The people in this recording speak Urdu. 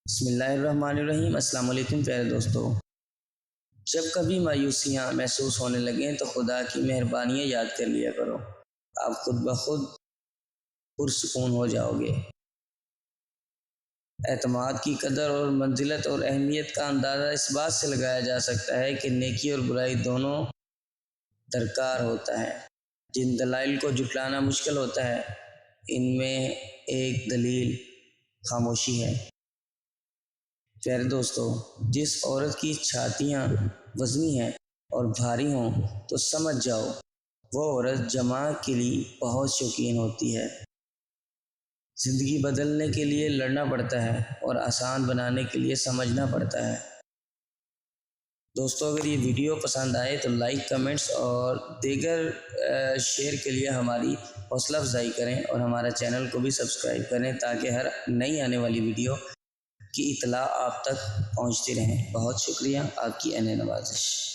بسم اللہ الرحمن الرحیم۔ السلام علیکم پیارے دوستو، جب کبھی مایوسیاں محسوس ہونے لگیں تو خدا کی مہربانیاں یاد کر لیا کرو، آپ خود بخود پرسکون ہو جاؤ گے۔ اعتماد کی قدر اور منزلت اور اہمیت کا اندازہ اس بات سے لگایا جا سکتا ہے کہ نیکی اور برائی دونوں درکار ہوتا ہے۔ جن دلائل کو جھٹلانا مشکل ہوتا ہے، ان میں ایک دلیل خاموشی ہے۔ پیارے دوستو، جس عورت کی چھاتیاں وزنی ہیں اور بھاری ہوں تو سمجھ جاؤ وہ عورت جمع کے لیے بہت شوقین ہوتی ہے۔ زندگی بدلنے کے لیے لڑنا پڑتا ہے اور آسان بنانے کے لیے سمجھنا پڑتا ہے۔ دوستو، اگر یہ ویڈیو پسند آئے تو لائک، کمنٹس اور دیگر شیئر کے لیے ہماری حوصلہ افزائی کریں اور ہمارا چینل کو بھی سبسکرائب کریں تاکہ ہر نئی آنے والی ویڈیو کی اطلاع آپ تک پہنچتی رہیں۔ بہت شکریہ، آپ کی عین نوازش۔